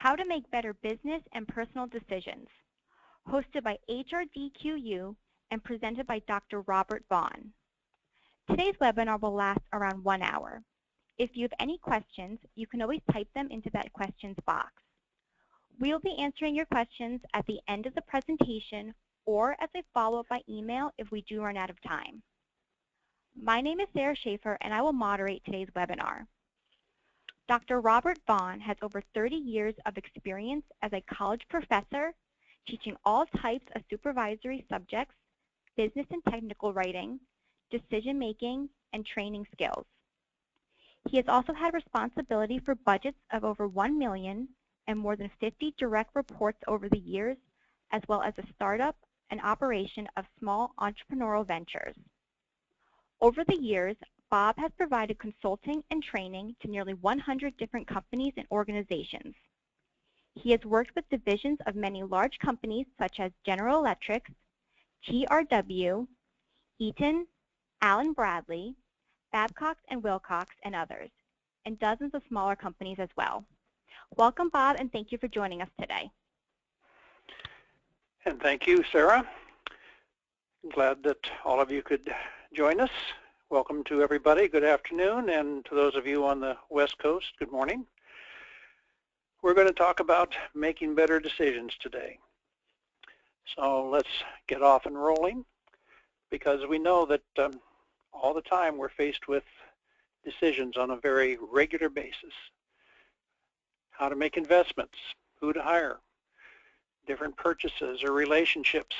How to Make Better Business and Personal Decisions, hosted by HRDQ-U and presented by Dr. Robert Vaughn. Today's webinar will last around 1 hour. If you have any questions, you can always type them into that questions box. We will be answering your questions at the end of the presentation or as a follow-up by email if we do run out of time. My name is Sarah Schaefer, and I will moderate today's webinar. Dr. Robert Vaughn has over 30 years of experience as a college professor, teaching all types of supervisory subjects, business and technical writing, decision-making, and training skills. He has also had responsibility for budgets of over $1 million and more than 50 direct reports over the years, as well as a startup and operation of small entrepreneurial ventures. Over the years, Bob has provided consulting and training to nearly 100 different companies and organizations. He has worked with divisions of many large companies such as General Electric, HRDQ-U, Eaton, Allen Bradley, Babcock & Wilcox, and others, and dozens of smaller companies as well. Welcome, Bob, and thank you for joining us today. And thank you, Sarah. I'm glad that all of you could join us. Welcome to everybody. Good afternoon, and to those of you on the West Coast, good morning. We're going to talk about making better decisions today. So let's get off and rolling, because we know that all the time we're faced with decisions on a very regular basis. How to make investments, who to hire, different purchases or relationships.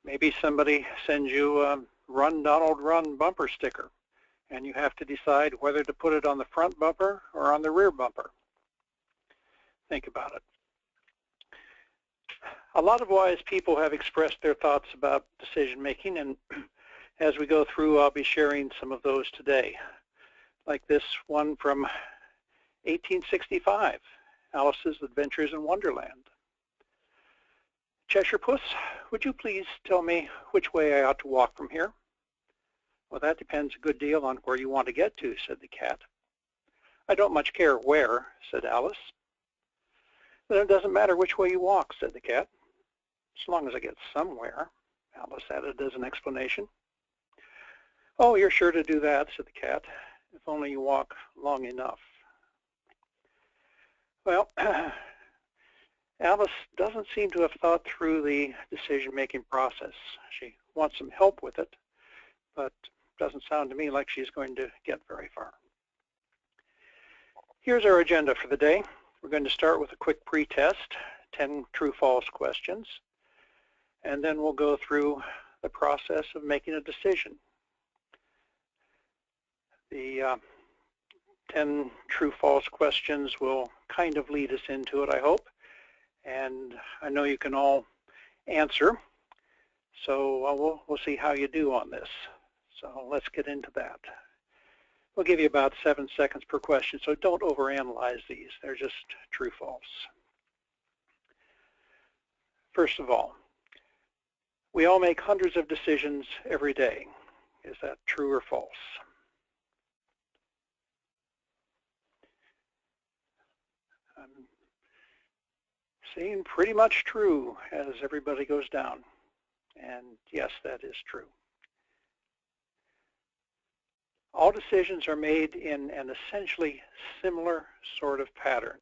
Maybe somebody sends you a Run Donald Run bumper sticker, and you have to decide whether to put it on the front bumper or on the rear bumper. Think about it. A lot of wise people have expressed their thoughts about decision making, and as we go through, I'll be sharing some of those today. Like this one from 1865, Alice's Adventures in Wonderland. Cheshire Puss, would you please tell me which way I ought to walk from here? Well, that depends a good deal on where you want to get to, said the cat. I don't much care where, said Alice. Then it doesn't matter which way you walk, said the cat. As long as I get somewhere, Alice added as an explanation. Oh, you're sure to do that, said the cat, if only you walk long enough. Well, Alice doesn't seem to have thought through the decision-making process. She wants some help with it, but doesn't sound to me like she's going to get very far. Here's our agenda for the day. We're going to start with a quick pre-test, 10 true-false questions, and then we'll go through the process of making a decision. The 10 true-false questions will kind of lead us into it, I hope. And I know you can all answer, so we'll see how you do on this. So let's get into that. We'll give you about 7 seconds per question, so don't overanalyze these. They're just true-false. First of all, we all make hundreds of decisions every day. Is that true or false? Seeing pretty much true as everybody goes down. And yes, that is true. All decisions are made in an essentially similar sort of pattern.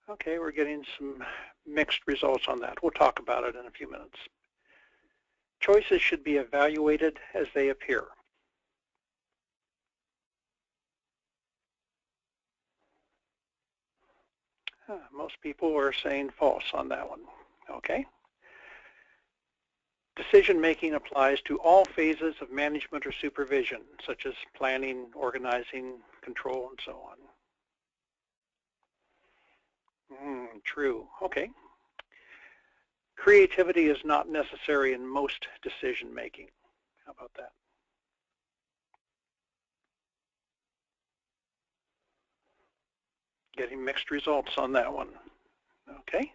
Okay, we're getting some mixed results on that. We'll talk about it in a few minutes. Choices should be evaluated as they appear. Most people are saying false on that one. Okay. Decision-making applies to all phases of management or supervision, such as planning, organizing, control, and so on. True. Okay. Creativity is not necessary in most decision-making. How about that? Getting mixed results on that one. Okay,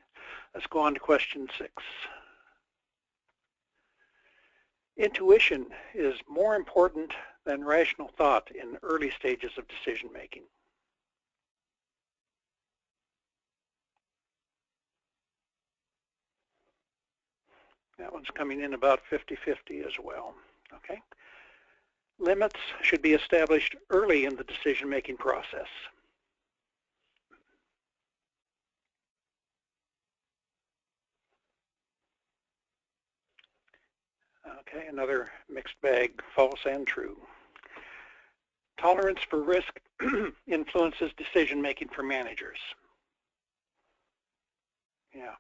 let's go on to question 6. Intuition is more important than rational thought in early stages of decision making. That one's coming in about 50-50 as well. Okay. Limits should be established early in the decision-making process. Okay, another mixed bag, false and true. Tolerance for risk influences decision-making for managers. Yeah,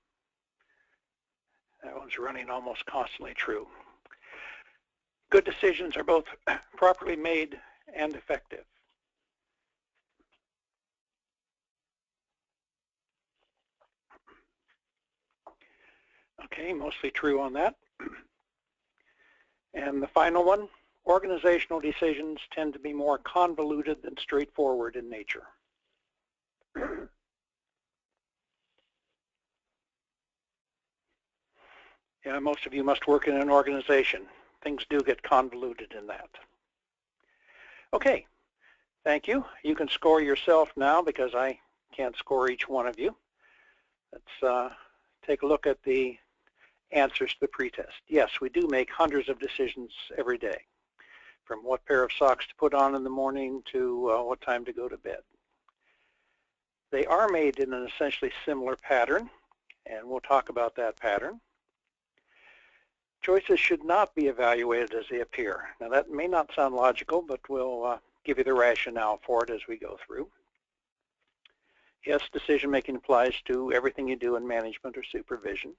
that one's running almost constantly true. Good decisions are both properly made and effective. Okay, mostly true on that. And the final one, organizational decisions tend to be more convoluted than straightforward in nature. Yeah, most of you must work in an organization. Things do get convoluted in that. Okay, thank you. You can score yourself now because I can't score each one of you. Let's take a look at the answers to the pretest. Yes, we do make hundreds of decisions every day, from what pair of socks to put on in the morning to what time to go to bed. They are made in an essentially similar pattern, and we'll talk about that pattern. Choices should not be evaluated as they appear. Now that may not sound logical, but we'll give you the rationale for it as we go through. Yes, decision making applies to everything you do in management or supervision.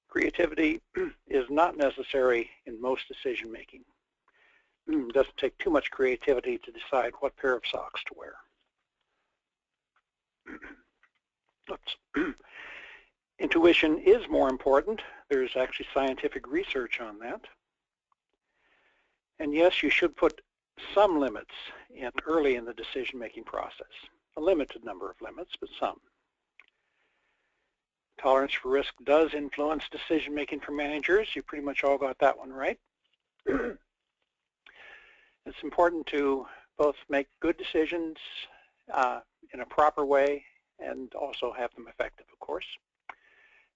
Creativity is not necessary in most decision making. It doesn't take too much creativity to decide what pair of socks to wear. Oops. Intuition is more important. There's actually scientific research on that. And yes, you should put some limits in early in the decision-making process. A limited number of limits, but some. Tolerance for risk does influence decision-making for managers. You pretty much all got that one right. It's important to both make good decisions in a proper way and also have them effective, of course.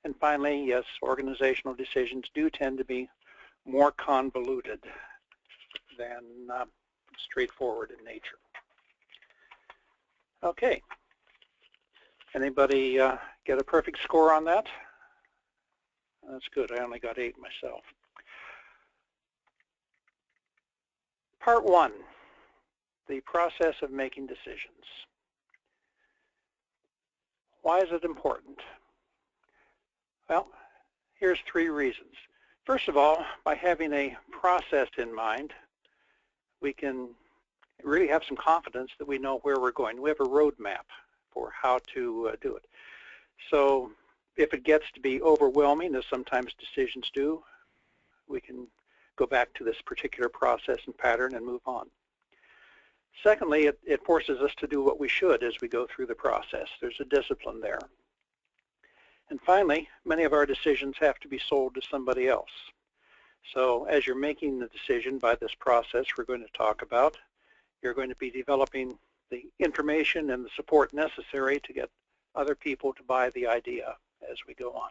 And finally, yes, organizational decisions do tend to be more convoluted than straightforward in nature. Okay. Anybody get a perfect score on that? That's good. I only got 8 myself. Part 1, the process of making decisions. Why is it important? Well, here's 3 reasons. First of all, by having a process in mind, we can really have some confidence that we know where we're going. We have a roadmap for how to do it. So if it gets to be overwhelming, as sometimes decisions do, we can go back to this particular process and pattern and move on. Secondly, it forces us to do what we should as we go through the process. There's a discipline there. And finally, many of our decisions have to be sold to somebody else. So as you're making the decision by this process we're going to talk about, you're going to be developing the information and the support necessary to get other people to buy the idea as we go on.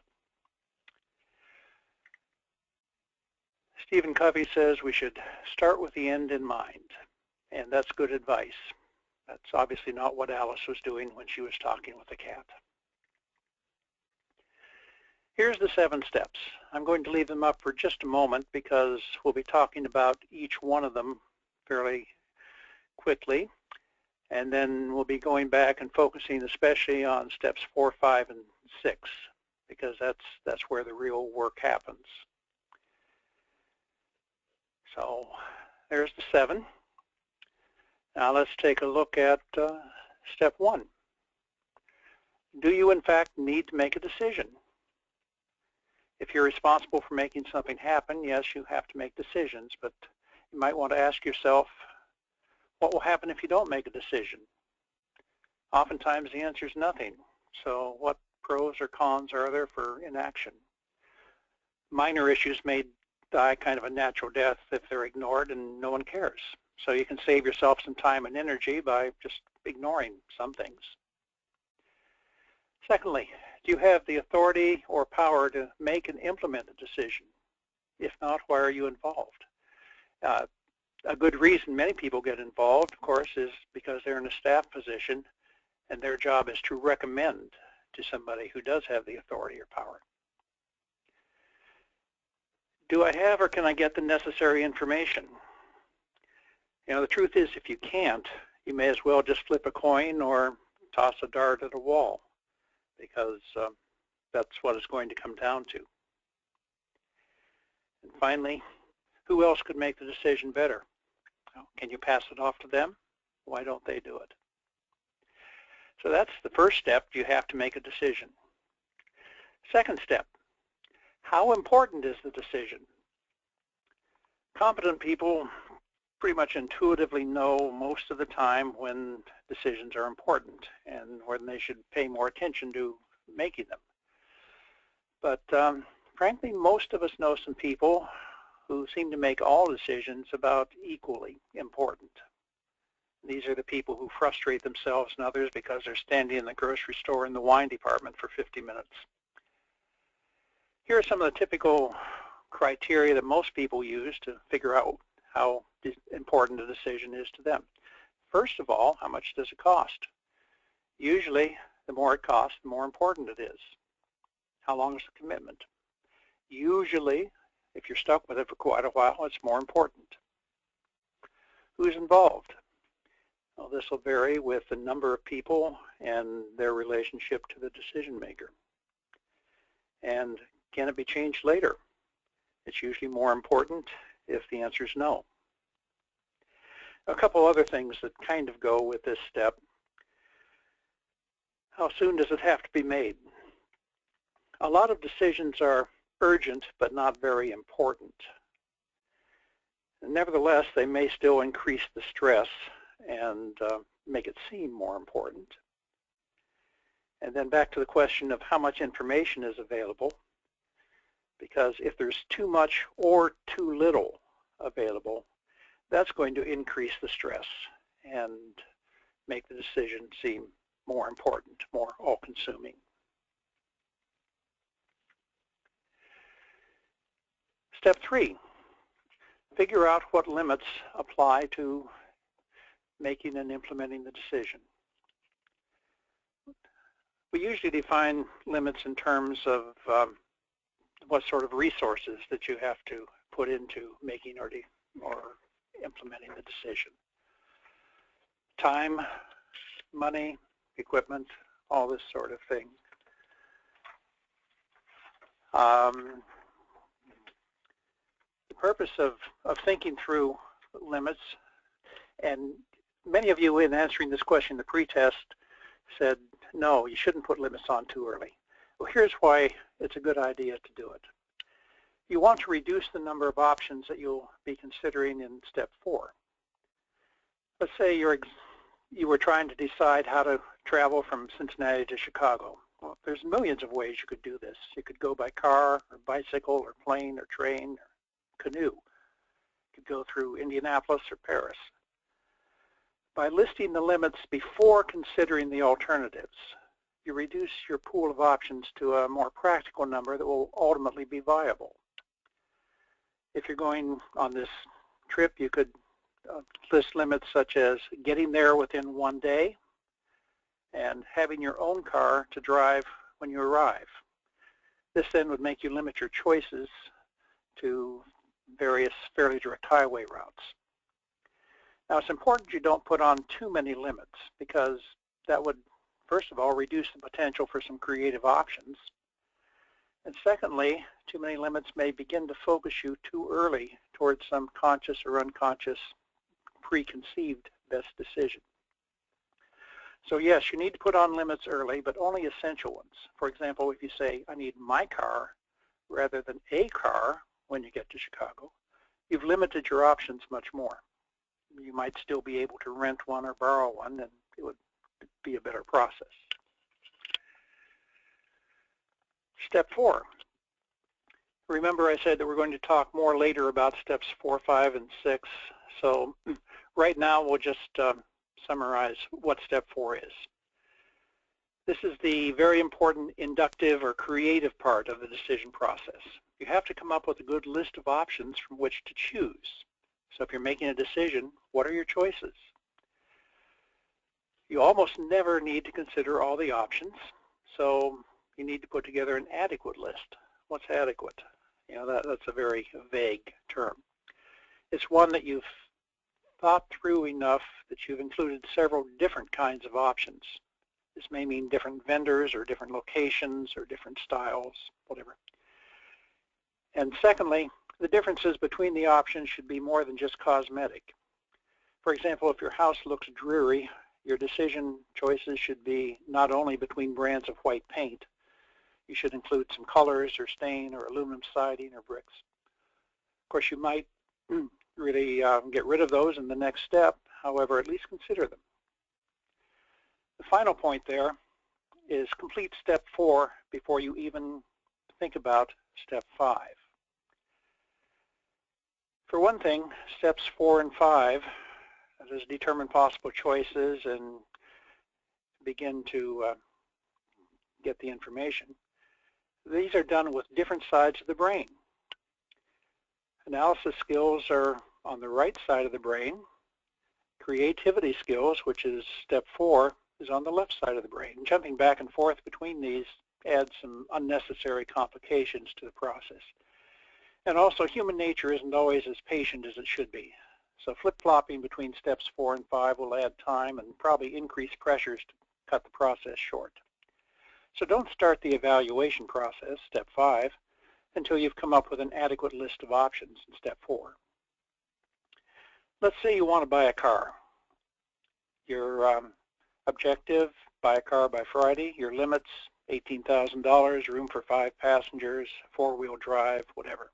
Stephen Covey says we should start with the end in mind, and that's good advice. That's obviously not what Alice was doing when she was talking with the cat. Here's the 7 steps. I'm going to leave them up for just a moment because we'll be talking about each one of them fairly quickly, and then we'll be going back and focusing especially on steps 4, 5, and 6 because that's where the real work happens. So there's the 7. Now let's take a look at step 1. Do you in fact need to make a decision? If you're responsible for making something happen, yes, you have to make decisions, but you might want to ask yourself, what will happen if you don't make a decision? Oftentimes the answer is nothing. So what pros or cons are there for inaction? Minor issues may die kind of a natural death if they're ignored and no one cares. So you can save yourself some time and energy by just ignoring some things. Secondly, do you have the authority or power to make and implement the decision? If not, why are you involved? A good reason many people get involved, of course, is because they're in a staff position and their job is to recommend to somebody who does have the authority or power. Do I have or can I get the necessary information? You know, the truth is, if you can't, you may as well just flip a coin or toss a dart at a wall, because that's what it's going to come down to. And finally, who else could make the decision better? Can you pass it off to them? Why don't they do it? So that's the first step. You have to make a decision. Second step, how important is the decision? Competent people pretty much intuitively know most of the time when decisions are important and when they should pay more attention to making them. But frankly, most of us know some people who seem to make all decisions about equally important. These are the people who frustrate themselves and others because they're standing in the grocery store in the wine department for 50 minutes. Here are some of the typical criteria that most people use to figure out how important a decision is to them. First of all, how much does it cost? Usually, the more it costs, the more important it is. How long is the commitment? Usually, if you're stuck with it for quite a while, it's more important. Who's involved? Well, this will vary with the number of people and their relationship to the decision maker. And can it be changed later? It's usually more important if the answer is no. A couple other things that kind of go with this step. How soon does it have to be made? A lot of decisions are urgent but not very important. Nevertheless, they may still increase the stress and make it seem more important. And then back to the question of how much information is available, because if there's too much or too little available, that's going to increase the stress and make the decision seem more important, more all-consuming. Step 3, figure out what limits apply to making and implementing the decision. We usually define limits in terms of what sort of resources that you have to put into making or implementing the decision. Time, money, equipment, all this sort of thing. The purpose of thinking through limits, and many of you in answering this question, the pretest, said, no, you shouldn't put limits on too early. Well, here's why it's a good idea to do it. You want to reduce the number of options that you'll be considering in step 4. Let's say you were trying to decide how to travel from Cincinnati to Chicago. Well, there's millions of ways you could do this. You could go by car or bicycle or plane or train or canoe. You could go through Indianapolis or Paris. By listing the limits before considering the alternatives, you reduce your pool of options to a more practical number that will ultimately be viable. If you're going on this trip, you could list limits such as getting there within 1 day and having your own car to drive when you arrive. This then would make you limit your choices to various fairly direct highway routes. Now, it's important you don't put on too many limits, because that would, first of all, reduce the potential for some creative options. And secondly, too many limits may begin to focus you too early towards some conscious or unconscious preconceived best decision. So yes, you need to put on limits early, but only essential ones. For example, if you say, I need my car rather than a car when you get to Chicago, you've limited your options much more. You might still be able to rent one or borrow one, and it would be a better process. Step 4, Remember I said that we're going to talk more later about steps 4, 5, and 6. So right now we'll just summarize what step 4 is. This is the very important inductive or creative part of the decision process. You have to come up with a good list of options from which to choose. So if you're making a decision, what are your choices? You almost never need to consider all the options, so you need to put together an adequate list. What's adequate? You know, that's a very vague term. It's one that you've thought through enough that you've included several different kinds of options. This may mean different vendors or different locations or different styles, whatever. And secondly, the differences between the options should be more than just cosmetic. For example, if your house looks dreary, your decision choices should be not only between brands of white paint. You should include some colors or stain or aluminum siding or bricks. Of course, you might really get rid of those in the next step. However, at least consider them. The final point there is complete step 4 before you even think about step 5. For one thing, steps 4 and 5, that is, determine possible choices and begin to get the information. These are done with different sides of the brain. Analysis skills are on the right side of the brain. Creativity skills, which is step 4, is on the left side of the brain. Jumping back and forth between these adds some unnecessary complications to the process. And also, human nature isn't always as patient as it should be. So flip-flopping between steps 4 and 5 will add time and probably increase pressures to cut the process short. So don't start the evaluation process, step 5, until you've come up with an adequate list of options in step 4. Let's say you want to buy a car. Your objective, buy a car by Friday. Your limits, $18,000, room for 5 passengers, 4-wheel drive, whatever.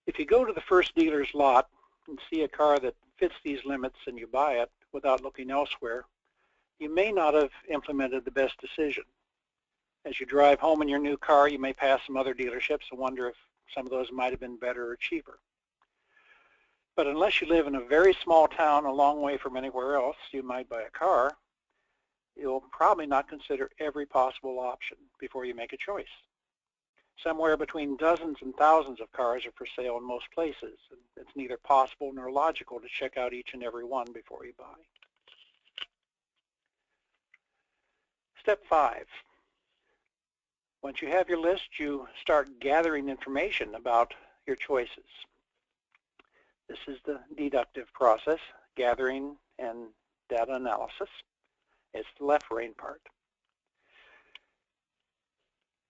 If you go to the first dealer's lot and see a car that fits these limits and you buy it without looking elsewhere, you may not have implemented the best decision. As you drive home in your new car, you may pass some other dealerships and wonder if some of those might have been better or cheaper. But unless you live in a very small town a long way from anywhere else you might buy a car, you'll probably not consider every possible option before you make a choice. Somewhere between dozens and thousands of cars are for sale in most places, and it's neither possible nor logical to check out each and every one before you buy. Step 5. Once you have your list, you start gathering information about your choices. This is the deductive process, gathering and data analysis. It's the left brain part.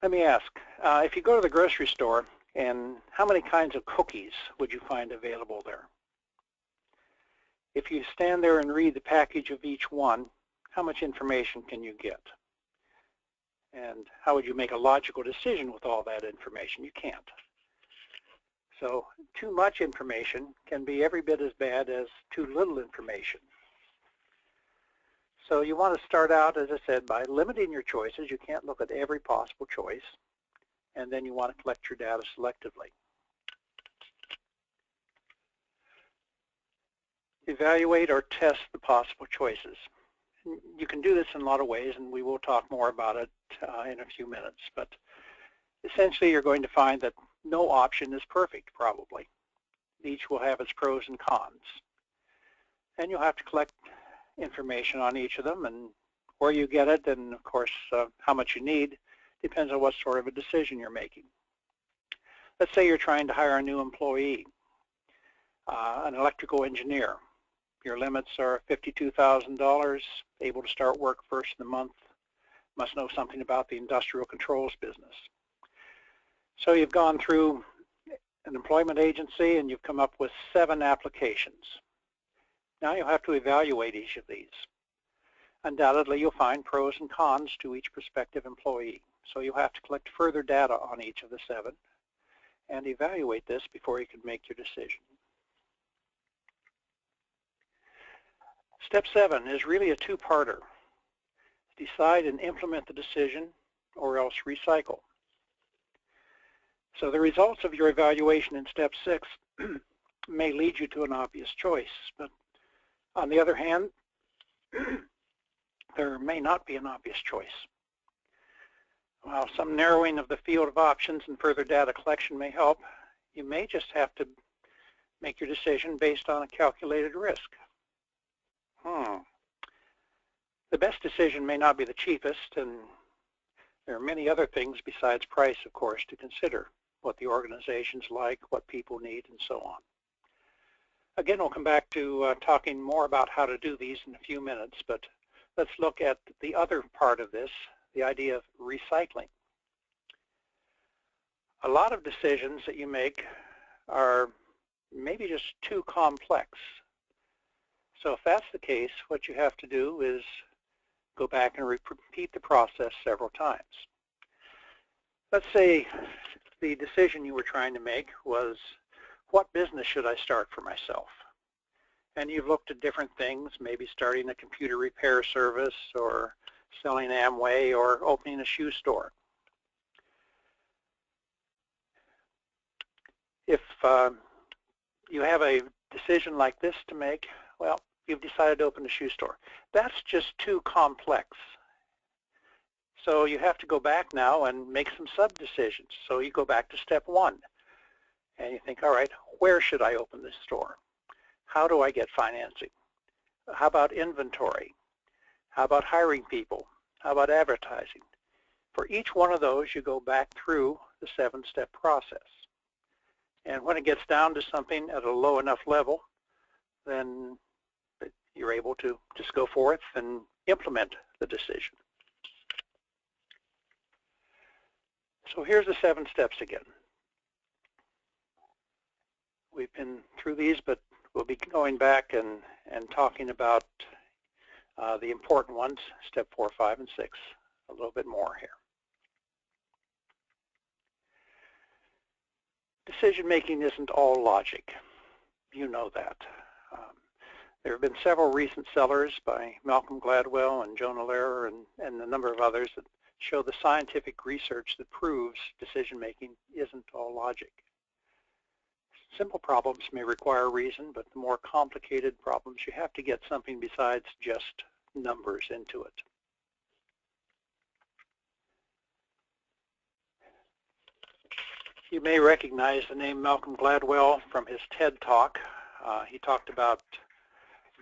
Let me ask, if you go to the grocery store, and how many kinds of cookies would you find available there? If you stand there and read the package of each one, how much information can you get? And how would you make a logical decision with all that information? You can't. So too much information can be every bit as bad as too little information. So you want to start out, as I said, by limiting your choices. You can't look at every possible choice. And then you want to collect your data selectively. Evaluate or test the possible choices. You can do this in a lot of ways, and we will talk more about it in a few minutes. But essentially, you're going to find that no option is perfect, probably. Each will have its pros and cons. And you'll have to collect information on each of them, and where you get it, and of course how much you need, depends on what sort of a decision you're making. Let's say you're trying to hire a new employee, an electrical engineer. Your limits are $52,000, able to start work first of the month, must know something about the industrial controls business. So you've gone through an employment agency and you've come up with 7 applications. Now you'll have to evaluate each of these. Undoubtedly, you'll find pros and cons to each prospective employee. So you'll have to collect further data on each of the 7 and evaluate this before you can make your decision. Step 7 is really a two-parter. Decide and implement the decision or else recycle. So the results of your evaluation in step 6 may lead you to an obvious choice, but on the other hand, there may not be an obvious choice. While some narrowing of the field of options and further data collection may help, you may just have to make your decision based on a calculated risk. The best decision may not be the cheapest, and there are many other things besides price, of course, to consider. What the organization's like, what people need, and so on. Again, we'll come back to talking more about how to do these in a few minutes, but let's look at the other part of this, the idea of recycling. A lot of decisions that you make are maybe just too complex. So if that's the case, what you have to do is go back and repeat the process several times. Let's say the decision you were trying to make was, what business should I start for myself? And you've looked at different things, maybe starting a computer repair service or selling Amway or opening a shoe store. If you have a decision like this to make, well, you've decided to open a shoe store. That's just too complex. So you have to go back now and make some sub-decisions. So you go back to step 1 and you think, all right, where should I open this store? How do I get financing? How about inventory? How about hiring people? How about advertising? For each one of those, you go back through the 7-step process. And when it gets down to something at a low enough level, then you're able to just go forth and implement the decision. So here's the 7 steps again. We've been through these, but we'll be going back and talking about the important ones, step 4, 5, and 6, a little bit more here. Decision making isn't all logic. You know that. There have been several recent sellers by Malcolm Gladwell and Jonah Lehrer and a number of others that show the scientific research that proves decision making isn't all logic. Simple problems may require reason, but the more complicated problems, you have to get something besides just numbers into it. You may recognize the name Malcolm Gladwell from his TED Talk. He talked about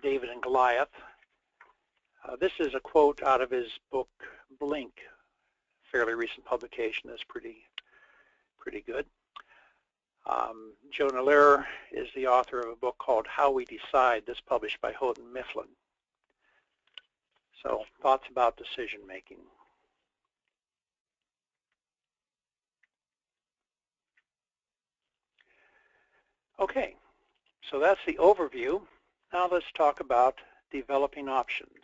David and Goliath. This is a quote out of his book, Blink. Fairly recent publication that's pretty good. Jonah Lehrer is the author of a book called How We Decide, that's published by Houghton Mifflin. So, thoughts about decision making. Okay, so that's the overview. Now let's talk about developing options.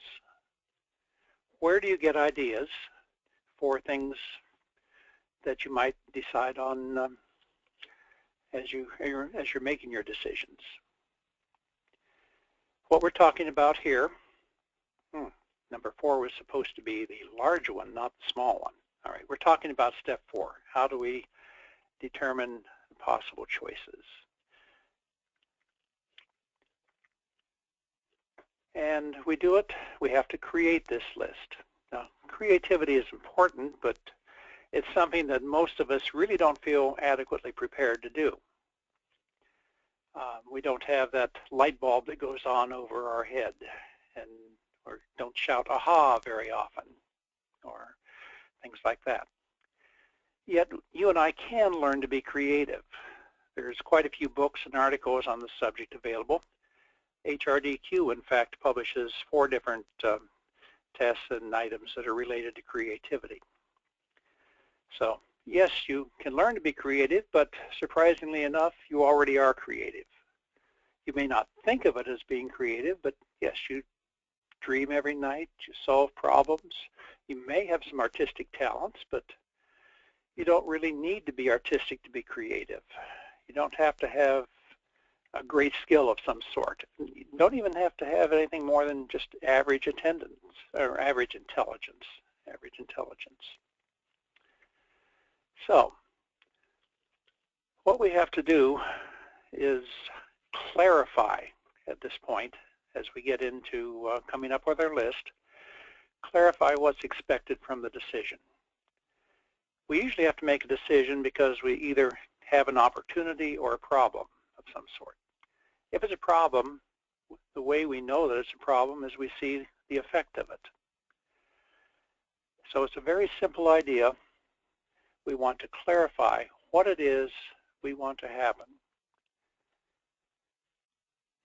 Where do you get ideas for things that you might decide on as you're making your decisions? What we're talking about here, number 4 was supposed to be the large one, not the small one. All right, we're talking about step 4. How do we determine possible choices? And we do it, we have to create this list. Now, creativity is important, but it's something that most of us really don't feel adequately prepared to do. We don't have that light bulb that goes on over our head, or don't shout aha very often, or things like that. Yet you and I can learn to be creative. There's quite a few books and articles on the subject available. HRDQ, in fact, publishes 4 different tests and items that are related to creativity. So, yes, you can learn to be creative, but surprisingly enough, you already are creative. You may not think of it as being creative, but yes, you dream every night, you solve problems. You may have some artistic talents, but you don't really need to be artistic to be creative. You don't have to have a great skill of some sort. You don't even have to have anything more than just average attendance or average intelligence. So, what we have to do is clarify at this point, as we get into coming up with our list, clarify what's expected from the decision. We usually have to make a decision because we either have an opportunity or a problem of some sort. If it's a problem, the way we know that it's a problem is we see the effect of it. So it's a very simple idea. We want to clarify what it is we want to happen.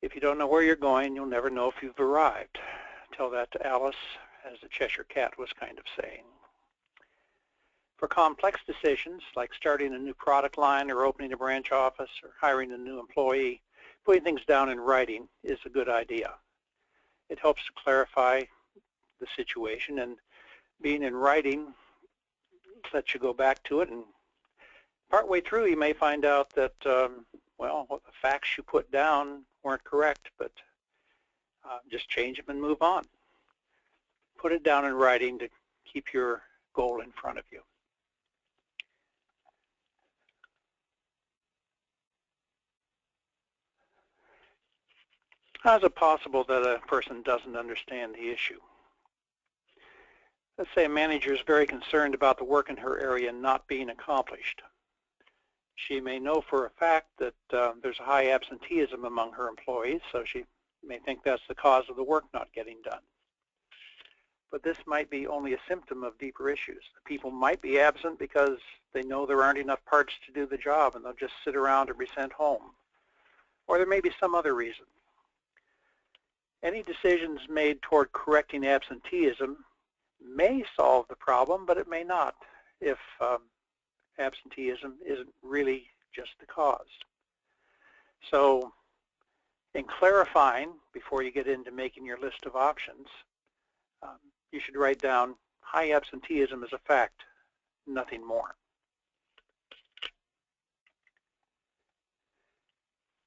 If you don't know where you're going, you'll never know if you've arrived. Tell that to Alice, as the Cheshire Cat was kind of saying. For complex decisions, like starting a new product line or opening a branch office or hiring a new employee, putting things down in writing is a good idea. It helps to clarify the situation, and being in writing lets you go back to it, and partway through you may find out that, well, the facts you put down weren't correct, but just change them and move on. Put it down in writing to keep your goal in front of you. How is it possible that a person doesn't understand the issue? Let's say a manager is very concerned about the work in her area not being accomplished. She may know for a fact that there's a high absenteeism among her employees, so she may think that's the cause of the work not getting done. But this might be only a symptom of deeper issues. The people might be absent because they know there aren't enough parts to do the job and they'll just sit around or be sent home. Or there may be some other reason. Any decisions made toward correcting absenteeism may solve the problem, but it may not if absenteeism isn't really just the cause. So in clarifying, before you get into making your list of options, you should write down high absenteeism is a fact, nothing more.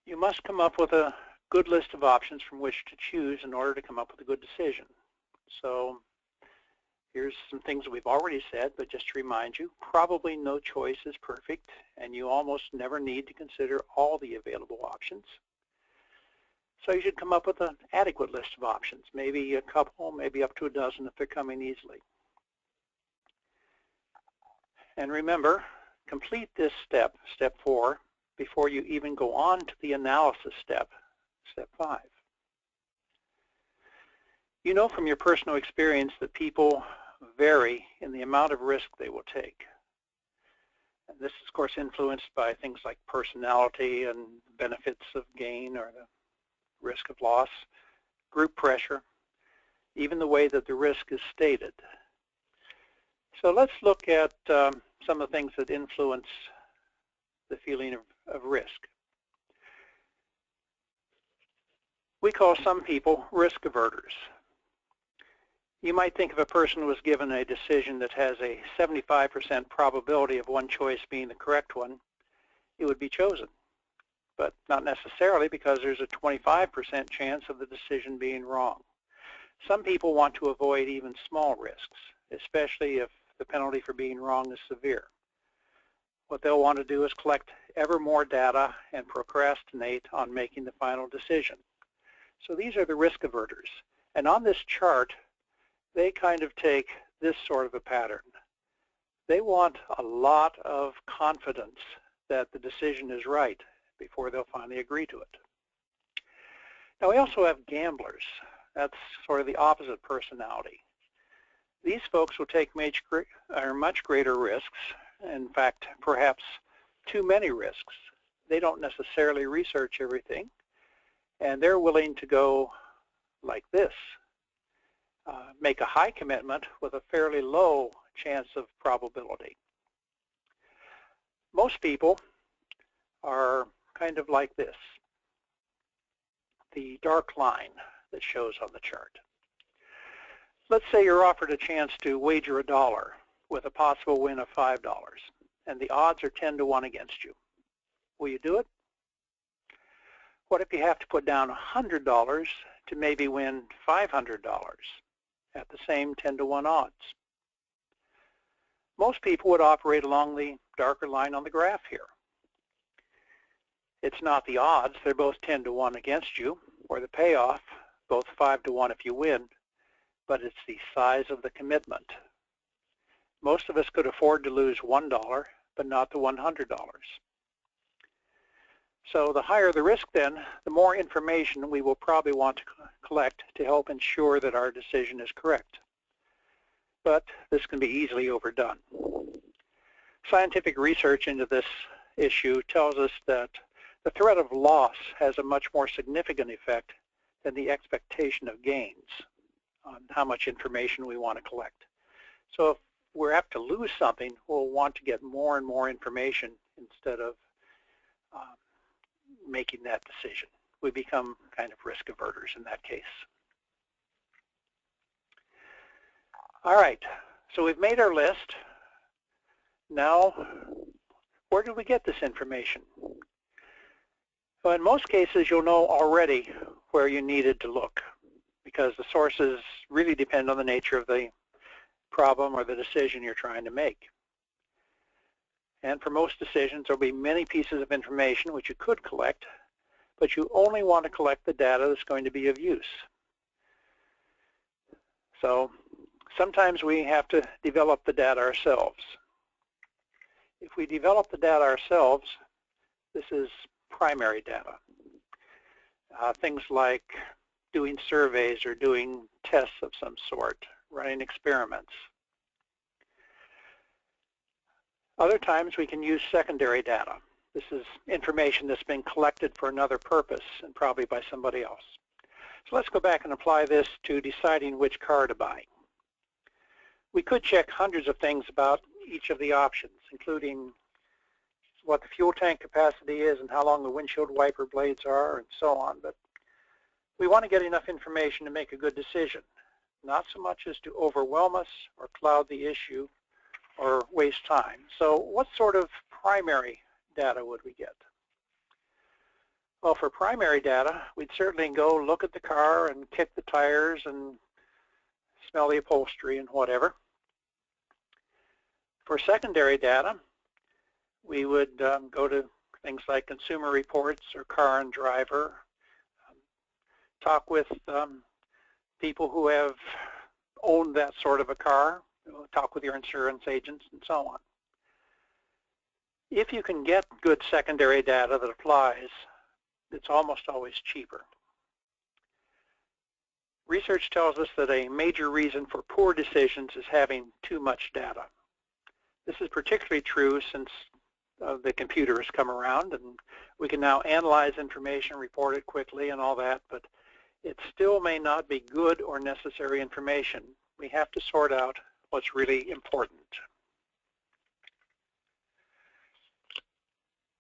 You must come up with a good list of options from which to choose in order to come up with a good decision. So here's some things that we've already said, but just to remind you, probably no choice is perfect, and you almost never need to consider all the available options. So you should come up with an adequate list of options, maybe a couple, maybe up to a dozen if they're coming easily. And remember, complete this step, step 4, before you even go on to the analysis step, step 5. You know from your personal experience that people vary in the amount of risk they will take. And this is, of course, influenced by things like personality and benefits of gain or the risk of loss, group pressure, even the way that the risk is stated. So let's look at some of the things that influence the feeling of risk. We call some people risk averters. You might think if a person was given a decision that has a 75% probability of one choice being the correct one, it would be chosen. But not necessarily, because there's a 25% chance of the decision being wrong. Some people want to avoid even small risks, especially if the penalty for being wrong is severe. What they'll want to do is collect ever more data and procrastinate on making the final decision. So these are the risk averters. And on this chart, they kind of take this sort of a pattern. They want a lot of confidence that the decision is right before they'll finally agree to it. Now we also have gamblers. That's sort of the opposite personality. These folks will take much greater risks, in fact, perhaps too many risks. They don't necessarily research everything, and they're willing to go like this, make a high commitment with a fairly low chance of probability. Most people are kind of like this, the dark line that shows on the chart. Let's say you're offered a chance to wager $1 with a possible win of $5, and the odds are 10 to 1 against you. Will you do it? What if you have to put down $100 to maybe win $500 at the same 10 to 1 odds? Most people would operate along the darker line on the graph here. It's not the odds, they're both 10 to 1 against you, or the payoff, both 5 to 1 if you win, but it's the size of the commitment. Most of us could afford to lose $1, but not the $100. So the higher the risk then, the more information we will probably want to collect to help ensure that our decision is correct. But this can be easily overdone. Scientific research into this issue tells us that the threat of loss has a much more significant effect than the expectation of gains on how much information we want to collect. So if we're apt to lose something, we'll want to get more and more information instead of making that decision. We become kind of risk averters in that case. All right, so we've made our list. Now, where did we get this information? Well, in most cases, you'll know already where you needed to look because the sources really depend on the nature of the problem or the decision you're trying to make. And for most decisions, there'll be many pieces of information which you could collect, but you only want to collect the data that's going to be of use. So sometimes we have to develop the data ourselves. If we develop the data ourselves, this is primary data. Things like doing surveys or doing tests of some sort, running experiments. Other times we can use secondary data. This is information that's been collected for another purpose and probably by somebody else. So let's go back and apply this to deciding which car to buy. We could check hundreds of things about each of the options, including what the fuel tank capacity is and how long the windshield wiper blades are and so on. But we want to get enough information to make a good decision, not so much as to overwhelm us or cloud the issue or waste time. So what sort of primary data would we get? Well, for primary data, we'd certainly go look at the car and kick the tires and smell the upholstery and whatever. For secondary data, we would go to things like Consumer Reports or Car and Driver, talk with people who have owned that sort of a car, talk with your insurance agents and so on. If you can get good secondary data that applies, it's almost always cheaper. Research tells us that a major reason for poor decisions is having too much data. This is particularly true since the computer has come around and we can now analyze information, report it quickly and all that, but it still may not be good or necessary information. We have to sort out what's really important.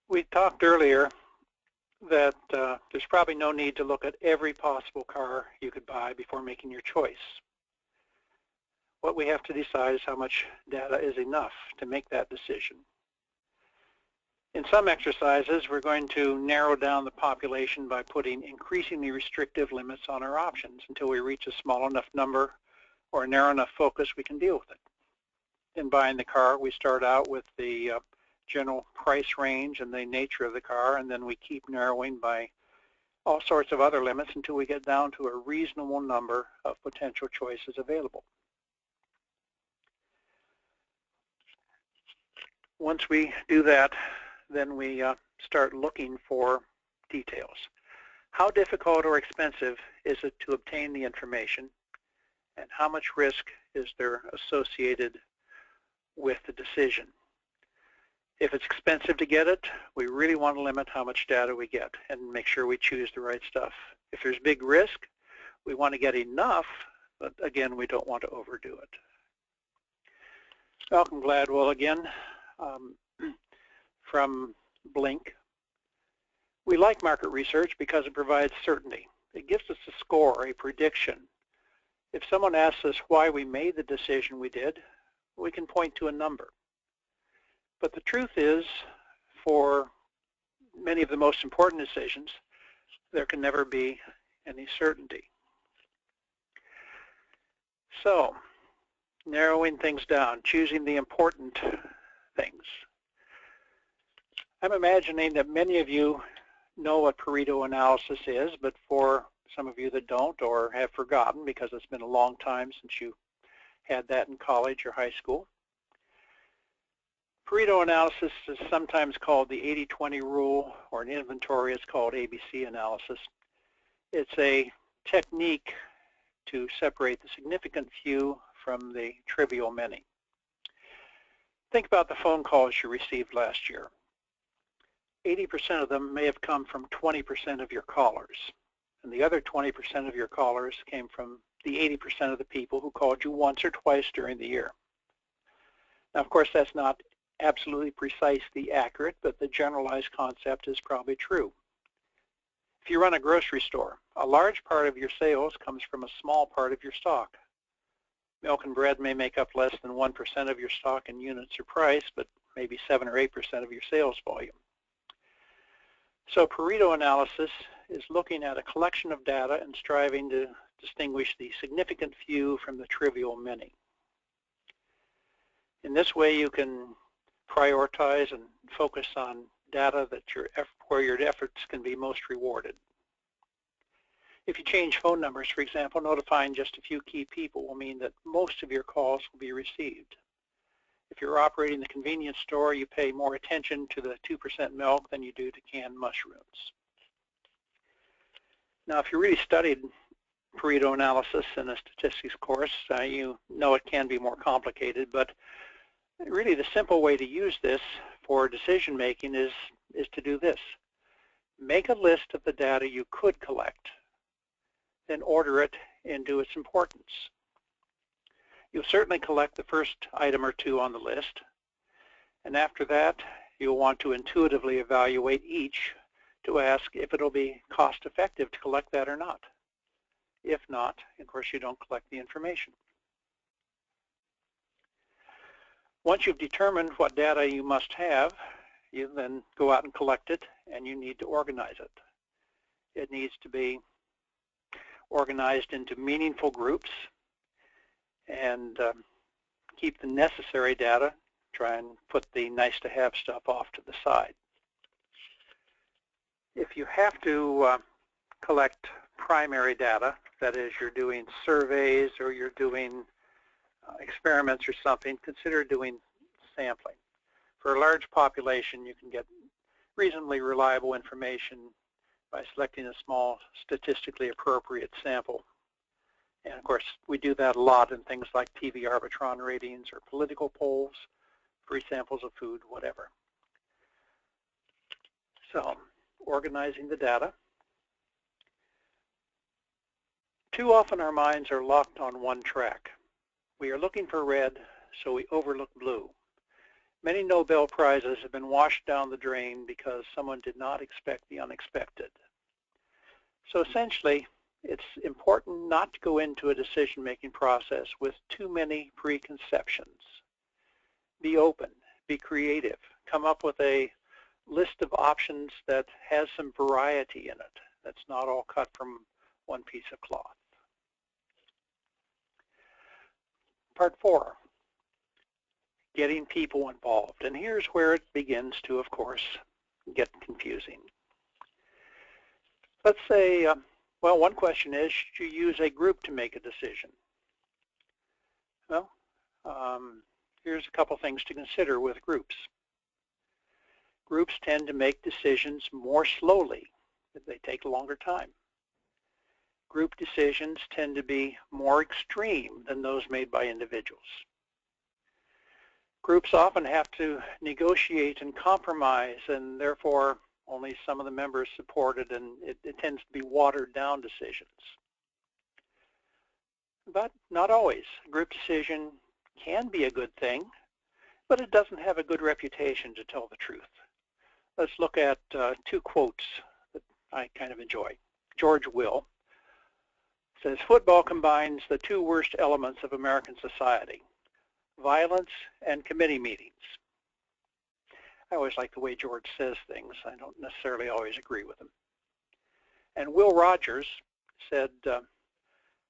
We talked earlier that there's probably no need to look at every possible car you could buy before making your choice. What we have to decide is how much data is enough to make that decision. In some exercises, we're going to narrow down the population by putting increasingly restrictive limits on our options until we reach a small enough number or a narrow enough focus we can deal with it. In buying the car, we start out with the general price range and the nature of the car, and then we keep narrowing by all sorts of other limits until we get down to a reasonable number of potential choices available. Once we do that, then we start looking for details. How difficult or expensive is it to obtain the information, and how much risk is there associated with the decision? If it's expensive to get it, we really want to limit how much data we get and make sure we choose the right stuff. If there's big risk, we want to get enough, but again, we don't want to overdo it. Malcolm Gladwell again, from Blink. We like market research because it provides certainty. It gives us a score, a prediction. If someone asks us why we made the decision we did, we can point to a number. But the truth is, for many of the most important decisions, there can never be any certainty. So, narrowing things down, choosing the important things. I'm imagining that many of you know what Perrito Analysis is, but for some of you that don't or have forgotten because it's been a long time since you had that in college or high school, Perrito Analysis is sometimes called the 80-20 rule, or in inventory it's called ABC analysis. It's a technique to separate the significant few from the trivial many. Think about the phone calls you received last year. 80% of them may have come from 20% of your callers, and the other 20% of your callers came from the 80% of the people who called you once or twice during the year. Now, of course, that's not absolutely precisely accurate, but the generalized concept is probably true. If you run a grocery store, a large part of your sales comes from a small part of your stock. Milk and bread may make up less than 1% of your stock in units or price, but maybe 7 or 8% of your sales volume. So Perrito Analysis is looking at a collection of data and striving to distinguish the significant few from the trivial many. In this way, you can prioritize and focus on data that where your efforts can be most rewarded. If you change phone numbers, for example, notifying just a few key people will mean that most of your calls will be received. If you're operating the convenience store, you pay more attention to the 2% milk than you do to canned mushrooms. Now, if you really studied Perrito Analysis in a statistics course, you know it can be more complicated, but really the simple way to use this for decision making is to do this. Make a list of the data you could collect, then order it into its importance. You'll certainly collect the first item or two on the list, and after that you'll want to intuitively evaluate each to ask if it'll be cost effective to collect that or not. If not, of course, you don't collect the information. Once you've determined what data you must have, you then go out and collect it, and you need to organize it. It needs to be organized into meaningful groups and keep the necessary data. Try and put the nice-to-have stuff off to the side. If you have to collect primary data, that is, you're doing surveys or you're doing experiments or something, consider doing sampling. For a large population, you can get reasonably reliable information by selecting a small, statistically appropriate sample. And of course, we do that a lot in things like TV Arbitron ratings or political polls, free samples of food, whatever. So, organizing the data. Too often our minds are locked on one track. We are looking for red, so we overlook blue. Many Nobel Prizes have been washed down the drain because someone did not expect the unexpected. So essentially, it's important not to go into a decision-making process with too many preconceptions. Be open, be creative, come up with a list of options that has some variety in it, that's not all cut from one piece of cloth. Part 4, getting people involved. And here's where it begins to, of course, get confusing. Let's say, well, one question is, should you use a group to make a decision? Well, here's a couple things to consider with groups. Groups tend to make decisions more slowly. They take a longer time. Group decisions tend to be more extreme than those made by individuals. Groups often have to negotiate and compromise, and therefore only some of the members support it, and it tends to be watered down decisions. But not always. A group decision can be a good thing, but it doesn't have a good reputation, to tell the truth. Let's look at two quotes that I kind of enjoy. George Will says, "Football combines the two worst elements of American society, violence and committee meetings." I always like the way George says things. I don't necessarily always agree with him. And Will Rogers said,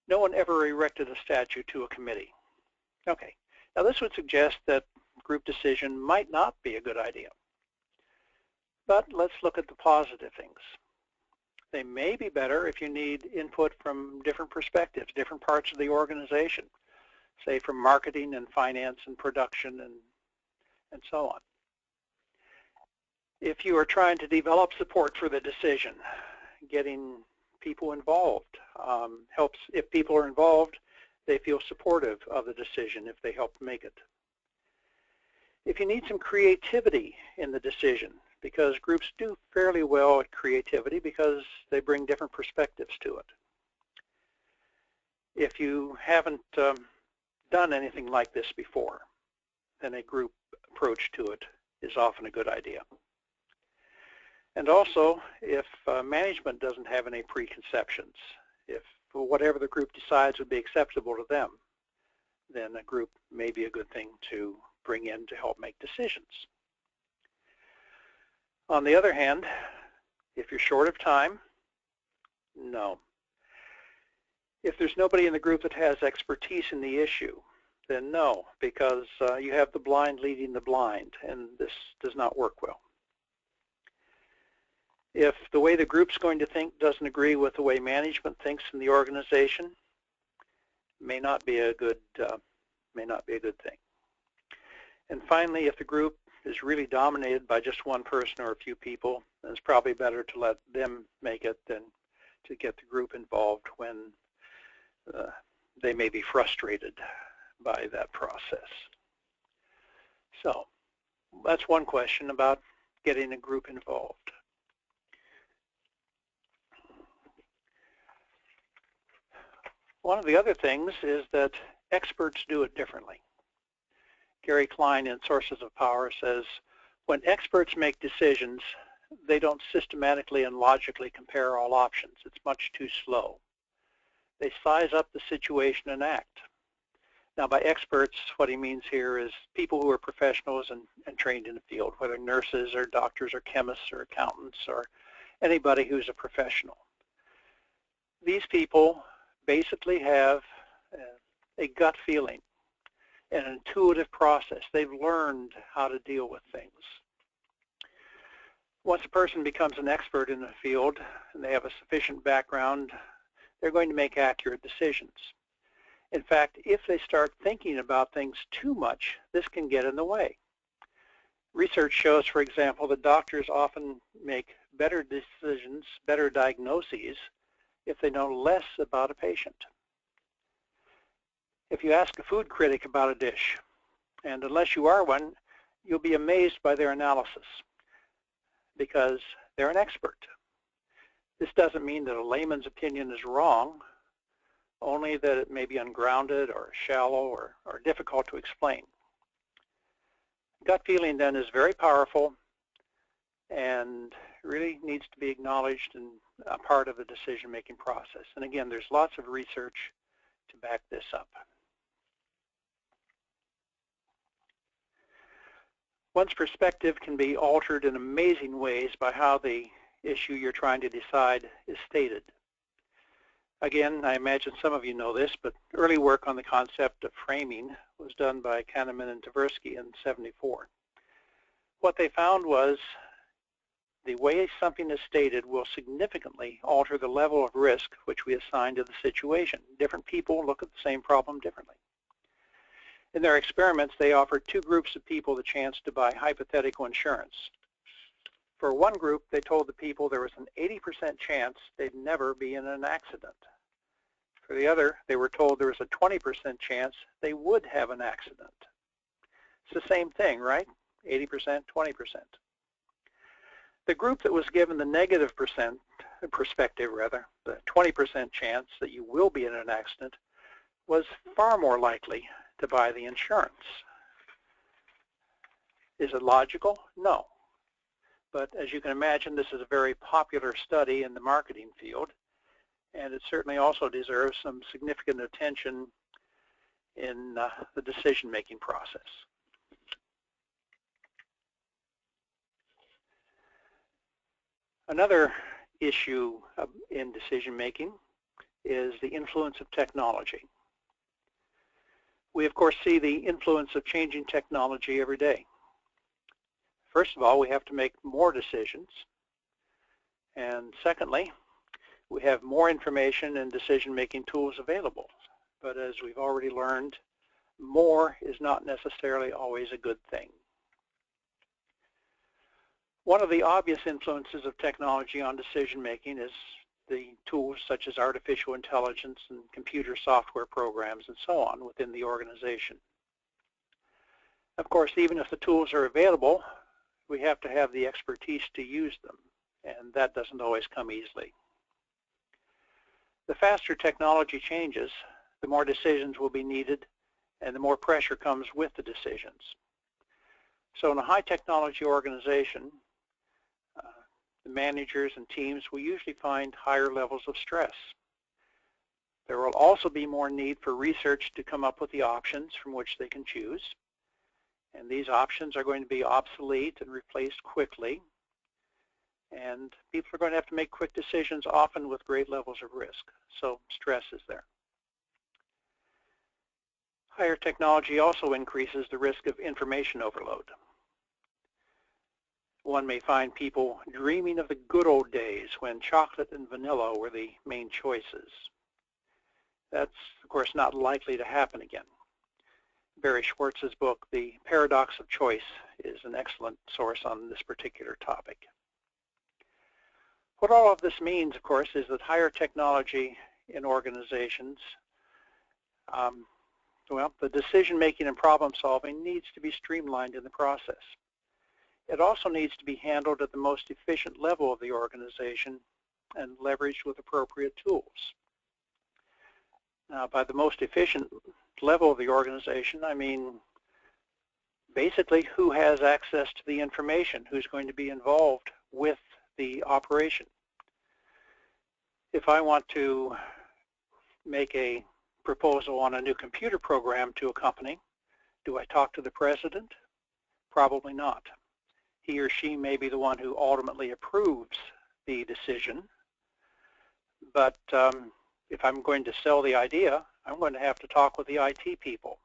"No one ever erected a statue to a committee." Okay, now this would suggest that group decision might not be a good idea. But let's look at the positive things. They may be better if you need input from different perspectives, different parts of the organization, say from marketing and finance and production and so on. If you are trying to develop support for the decision, getting people involved helps. If people are involved, they feel supportive of the decision if they help make it. If you need some creativity in the decision, because groups do fairly well at creativity because they bring different perspectives to it. If you haven't done anything like this before, then a group approach to it is often a good idea. And also, if management doesn't have any preconceptions, if whatever the group decides would be acceptable to them, then a group may be a good thing to bring in to help make decisions. On the other hand, if you're short of time, no. If there's nobody in the group that has expertise in the issue, then no, because you have the blind leading the blind, and this does not work well. If the way the group's going to think doesn't agree with the way management thinks in the organization, may not be a good thing. And finally, if the group is really dominated by just one person or a few people, then it's probably better to let them make it than to get the group involved when they may be frustrated by that process. So that's one question about getting a group involved. One of the other things is that experts do it differently. Gary Klein in Sources of Power says, when experts make decisions, they don't systematically and logically compare all options. It's much too slow. They size up the situation and act. Now, by experts, what he means here is people who are professionals and trained in the field, whether nurses or doctors or chemists or accountants or anybody who's a professional. These people basically have a gut feeling, an intuitive process. They've learned how to deal with things. Once a person becomes an expert in the field and they have a sufficient background, they're going to make accurate decisions. In fact, if they start thinking about things too much, this can get in the way. Research shows, for example, that doctors often make better decisions, better diagnoses, if they know less about a patient. If you ask a food critic about a dish, and unless you are one, you'll be amazed by their analysis because they're an expert. This doesn't mean that a layman's opinion is wrong, only that it may be ungrounded or shallow or difficult to explain. Gut feeling then is very powerful and really needs to be acknowledged and a part of the decision-making process. And again, there's lots of research to back this up. One's perspective can be altered in amazing ways by how the issue you're trying to decide is stated. Again, I imagine some of you know this, but early work on the concept of framing was done by Kahneman and Tversky in '74. What they found was the way something is stated will significantly alter the level of risk which we assign to the situation. Different people look at the same problem differently. In their experiments, they offered two groups of people the chance to buy hypothetical insurance. For one group, they told the people there was an 80% chance they'd never be in an accident. For the other, they were told there was a 20% chance they would have an accident. It's the same thing, right? 80%, 20%. The group that was given the negative perspective, the 20% chance that you will be in an accident, was far more likely to buy the insurance. Is it logical? No. But as you can imagine, this is a very popular study in the marketing field, and it certainly also deserves some significant attention in the decision-making process. Another issue in decision-making is the influence of technology. We, of course, see the influence of changing technology every day. First of all, we have to make more decisions. And secondly, we have more information and decision-making tools available. But as we've already learned, more is not necessarily always a good thing. One of the obvious influences of technology on decision-making is the tools such as artificial intelligence and computer software programs and so on within the organization. Of course, even if the tools are available, we have to have the expertise to use them, and that doesn't always come easily. The faster technology changes, the more decisions will be needed, and the more pressure comes with the decisions. So in a high technology organization, the managers and teams will usually find higher levels of stress. There will also be more need for research to come up with the options from which they can choose. And these options are going to be obsolete and replaced quickly. And people are going to have to make quick decisions, often with great levels of risk. So stress is there. Higher technology also increases the risk of information overload. One may find people dreaming of the good old days when chocolate and vanilla were the main choices. That's, of course, not likely to happen again. Barry Schwartz's book, The Paradox of Choice, is an excellent source on this particular topic. What all of this means, of course, is that higher technology in organizations, the decision-making and problem-solving needs to be streamlined in the process. It also needs to be handled at the most efficient level of the organization and leveraged with appropriate tools. Now, by the most efficient level of the organization, I mean basically who has access to the information, who's going to be involved with the operation. If I want to make a proposal on a new computer program to a company, do I talk to the president? Probably not. He or she may be the one who ultimately approves the decision, but if I'm going to sell the idea, I'm going to have to talk with the IT people.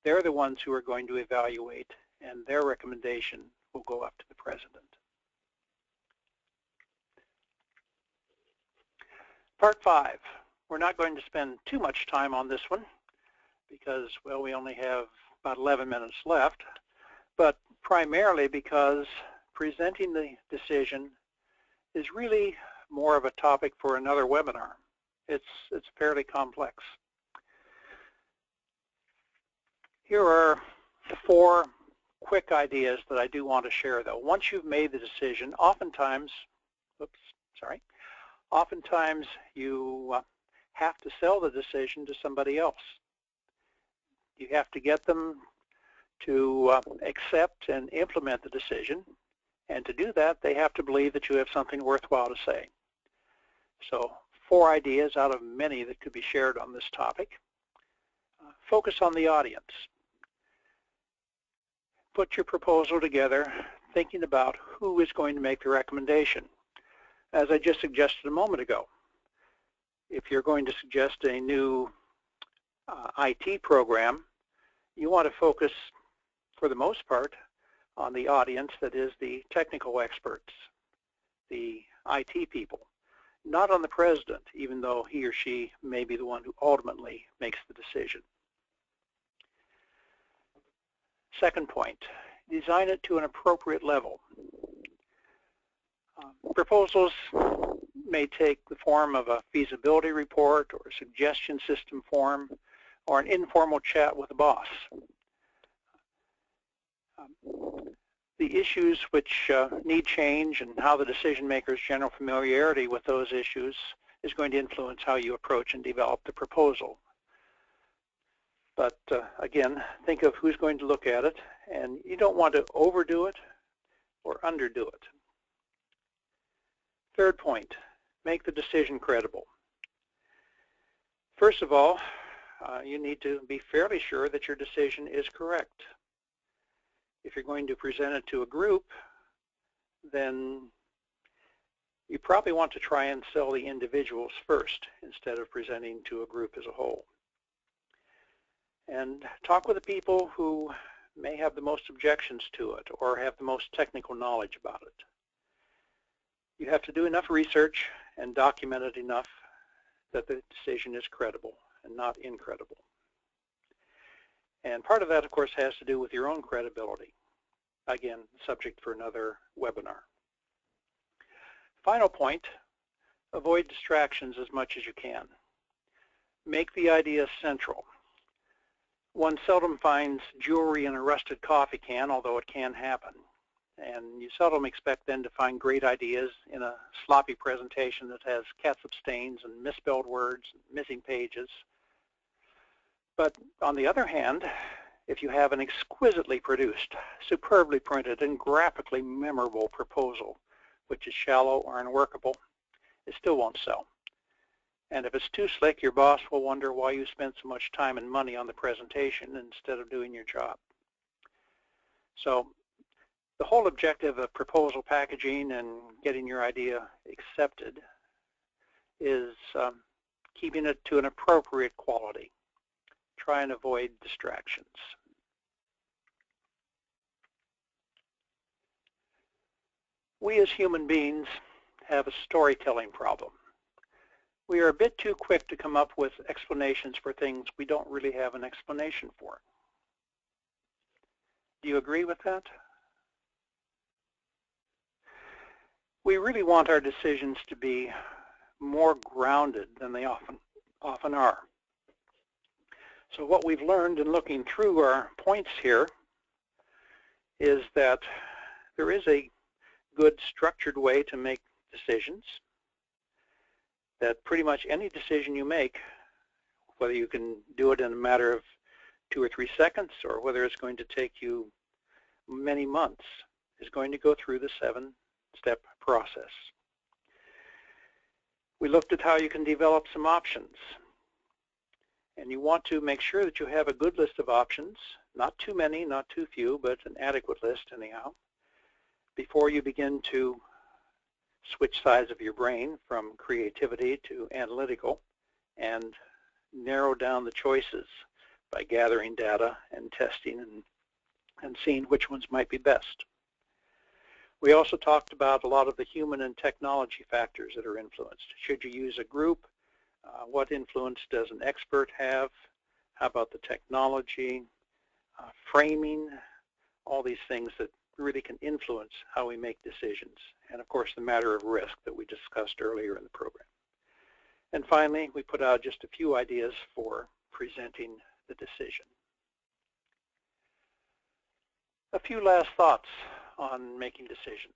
They're the ones who are going to evaluate, and their recommendation will go up to the president. Part 5. We're not going to spend too much time on this one because, well, we only have about 11 minutes left, but primarily because presenting the decision is really more of a topic for another webinar. It's fairly complex. Here are 4 quick ideas that I do want to share, though. Once you've made the decision, oftentimes you have to sell the decision to somebody else. You have to get them to accept and implement the decision, and to do that, they have to believe that you have something worthwhile to say. So 4 ideas out of many that could be shared on this topic. Focus on the audience. Put your proposal together thinking about who is going to make the recommendation. As I just suggested a moment ago, if you're going to suggest a new IT program, you want to focus, for the most part, on the audience that is the technical experts, the IT people, not on the president, even though he or she may be the one who ultimately makes the decision. Second point, design it to an appropriate level. Proposals may take the form of a feasibility report or a suggestion system form or an informal chat with the boss. The issues which need change and how the decision maker's general familiarity with those issues is going to influence how you approach and develop the proposal. But again, think of who's going to look at it, and you don't want to overdo it or underdo it. Third point, make the decision credible. First of all, you need to be fairly sure that your decision is correct. If you're going to present it to a group, then you probably want to try and sell the individuals first instead of presenting to a group as a whole. And talk with the people who may have the most objections to it or have the most technical knowledge about it. You have to do enough research and document it enough that the decision is credible and not incredible. And part of that, of course, has to do with your own credibility. Again, subject for another webinar. Final point, avoid distractions as much as you can. Make the idea central. One seldom finds jewelry in a rusted coffee can, although it can happen. And you seldom expect then to find great ideas in a sloppy presentation that has catsup stains and misspelled words, missing pages. But on the other hand, if you have an exquisitely produced, superbly printed, and graphically memorable proposal, which is shallow or unworkable, it still won't sell. And if it's too slick, your boss will wonder why you spent so much time and money on the presentation instead of doing your job. So the whole objective of proposal packaging and getting your idea accepted is keeping it to an appropriate quality. Try and avoid distractions. We as human beings have a storytelling problem. We are a bit too quick to come up with explanations for things we don't really have an explanation for. Do you agree with that? We really want our decisions to be more grounded than they often are. So what we've learned in looking through our points here is that there is a good structured way to make decisions, that pretty much any decision you make, whether you can do it in a matter of 2 or 3 seconds or whether it's going to take you many months, is going to go through the 7-step process. We looked at how you can develop some options. And you want to make sure that you have a good list of options, not too many, not too few, but an adequate list anyhow, before you begin to switch sides of your brain from creativity to analytical and narrow down the choices by gathering data and testing and seeing which ones might be best. We also talked about a lot of the human and technology factors that are influenced. Should you use a group? What influence does an expert have? How about the technology, framing, all these things that really can influence how we make decisions. And of course, the matter of risk that we discussed earlier in the program. And finally, we put out just a few ideas for presenting the decision. A few last thoughts on making decisions.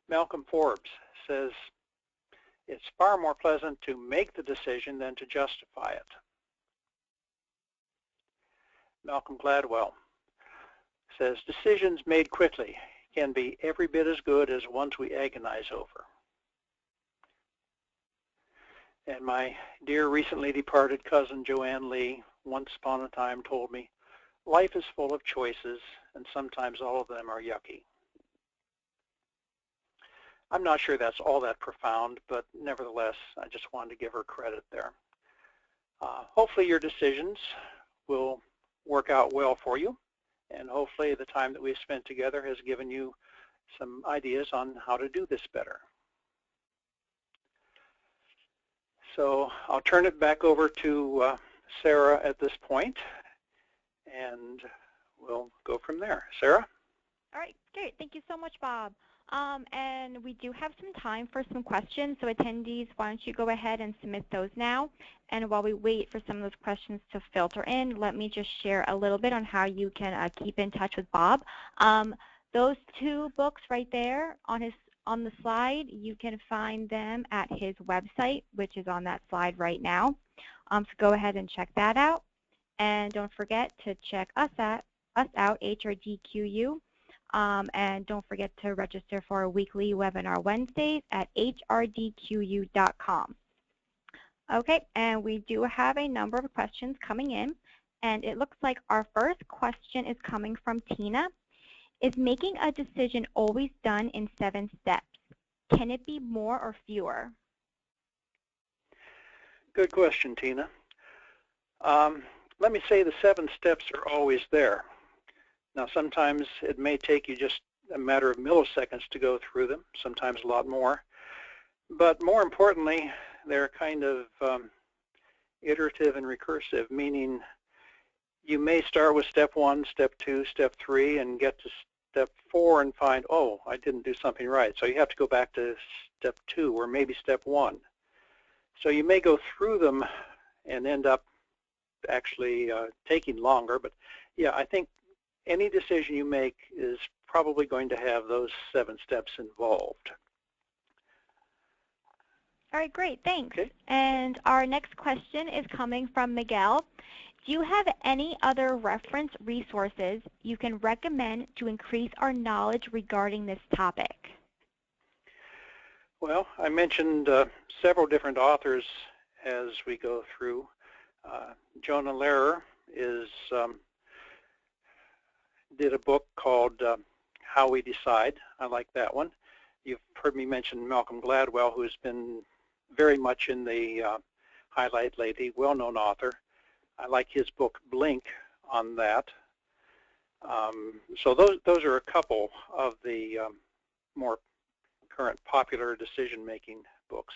Malcolm Forbes says, it's far more pleasant to make the decision than to justify it. Malcolm Gladwell says, decisions made quickly can be every bit as good as ones we agonize over. And my dear recently departed cousin Joanne Lee once upon a time told me, life is full of choices and sometimes all of them are yucky. I'm not sure that's all that profound, but nevertheless, I just wanted to give her credit there. Hopefully your decisions will work out well for you, and hopefully the time that we've spent together has given you some ideas on how to do this better. So I'll turn it back over to Sarah at this point, and we'll go from there. Sarah? All right, great. Thank you so much, Bob. And we do have some time for some questions, so attendees, why don't you go ahead and submit those now. And while we wait for some of those questions to filter in, let me just share a little bit on how you can keep in touch with Bob. Those 2 books right there on the slide, you can find them at his website, which is on that slide right now. So go ahead and check that out. And don't forget to check us out, HRDQ-U. And don't forget to register for our weekly webinar Wednesdays at HRDQ-U.com. Okay, and we do have a number of questions coming in, and it looks like our first question is coming from Tina. Is making a decision always done in 7 steps? Can it be more or fewer? Good question, Tina. Let me say the 7 steps are always there. Now, sometimes it may take you just a matter of milliseconds to go through them, sometimes a lot more. But more importantly, they're kind of iterative and recursive, meaning you may start with step 1, step 2, step 3, and get to step 4 and find, oh, I didn't do something right. So you have to go back to step 2 or maybe step 1. So you may go through them and end up actually taking longer. But yeah, I think any decision you make is probably going to have those 7 steps involved. All right, great, thanks. Okay. And our next question is coming from Miguel. Do you have any other reference resources you can recommend to increase our knowledge regarding this topic? Well, I mentioned several different authors as we go through. Jonah Lehrer did a book called How We Decide. I like that one. You've heard me mention Malcolm Gladwell, who's been very much in the highlight lately, well-known author. I like his book Blink on that. So those are a couple of the more current popular decision-making books.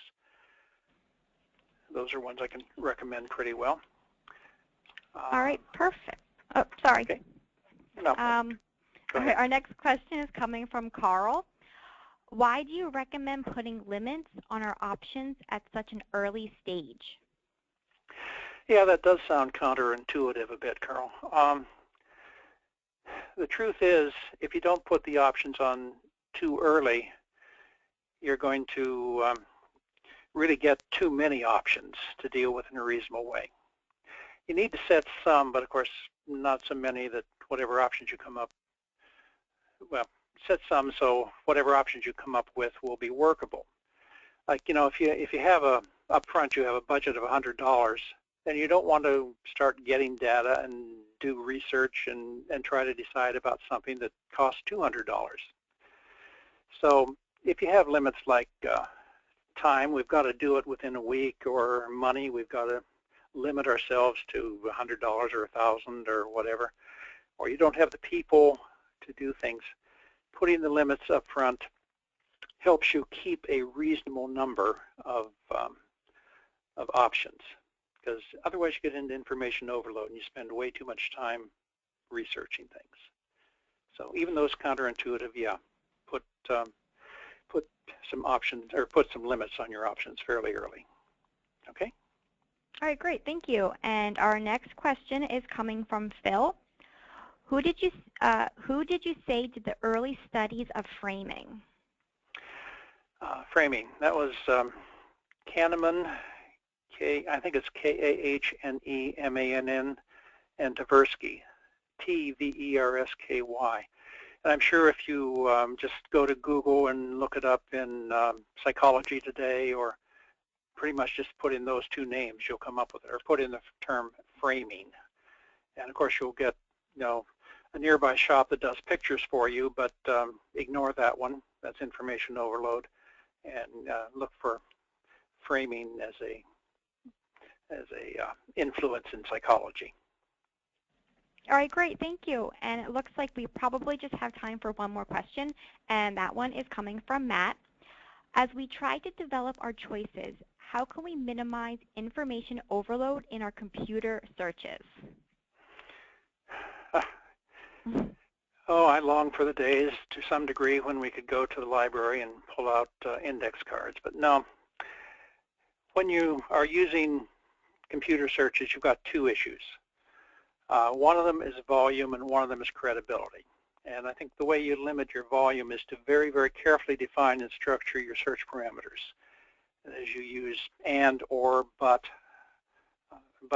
Those are ones I can recommend pretty well. All right, perfect. Oh, sorry. Okay. No. Okay, our next question is coming from Carl. Why do you recommend putting limits on our options at such an early stage? Yeah, that does sound counterintuitive a bit, Carl. The truth is, if you don't put the options on too early, you're going to really get too many options to deal with in a reasonable way. You need to set some, but of course not so many that whatever options you come up, well, set some so whatever options you come up with will be workable. Like, you know, if you have up front you have a budget of $100, then you don't want to start getting data and do research and try to decide about something that costs $200. So if you have limits like time, we've got to do it within a week, or money, we've got to limit ourselves to $100 or $1,000 or whatever, or you don't have the people to do things, putting the limits up front helps you keep a reasonable number of options, because otherwise you get into information overload and you spend way too much time researching things. So even though it's counterintuitive, yeah, put some options, or put some limits on your options fairly early. Okay? All right, great, thank you. And our next question is coming from Phil. Who did you say did the early studies of framing? Framing, that was Kahneman, I think it's Kahnemann, and Tversky, Tversky. And I'm sure if you just go to Google and look it up in Psychology Today, or pretty much just put in those two names, you'll come up with it, or put in the term framing. And of course you'll get, you know, a nearby shop that does pictures for you, but ignore that one. That's information overload, and look for framing as a influence in psychology. All right, great, thank you. And it looks like we probably just have time for one more question, and that one is coming from Matt. As we try to develop our choices, how can we minimize information overload in our computer searches? Oh, I long for the days to some degree when we could go to the library and pull out index cards. But no, when you are using computer searches, you've got two issues. One of them is volume and one of them is credibility. And I think the way you limit your volume is to very, very carefully define and structure your search parameters. As you use and, or, but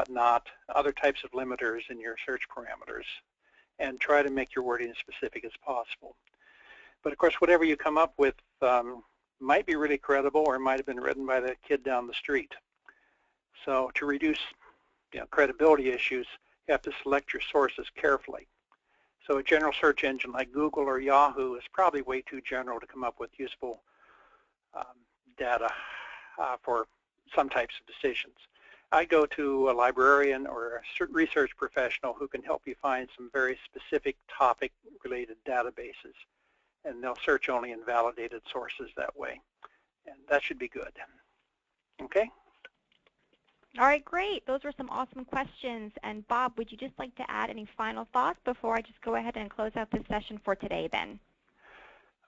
not, other types of limiters in your search parameters, and try to make your wording as specific as possible. But of course, whatever you come up with might be really credible, or might have been written by the kid down the street. So to reduce credibility issues, you have to select your sources carefully. So a general search engine like Google or Yahoo is probably way too general to come up with useful data for some types of decisions. I go to a librarian or a research professional who can help you find some very specific topic-related databases, and they'll search only in validated sources that way, and that should be good. Okay? All right, great. Those were some awesome questions. And Bob, would you just like to add any final thoughts before I just go ahead and close out this session for today then?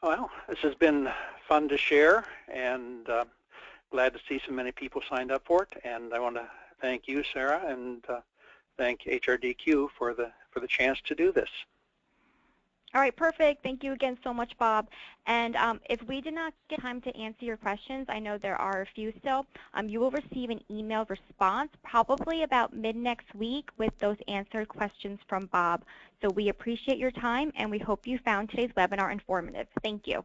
Well, this has been fun to share, and glad to see so many people signed up for it. And I want to thank you, Sarah, and thank HRDQ for the chance to do this. All right, perfect. Thank you again so much, Bob. And if we did not get time to answer your questions, I know there are a few still, you will receive an email response probably about mid-next week with those answered questions from Bob. So we appreciate your time, and we hope you found today's webinar informative. Thank you.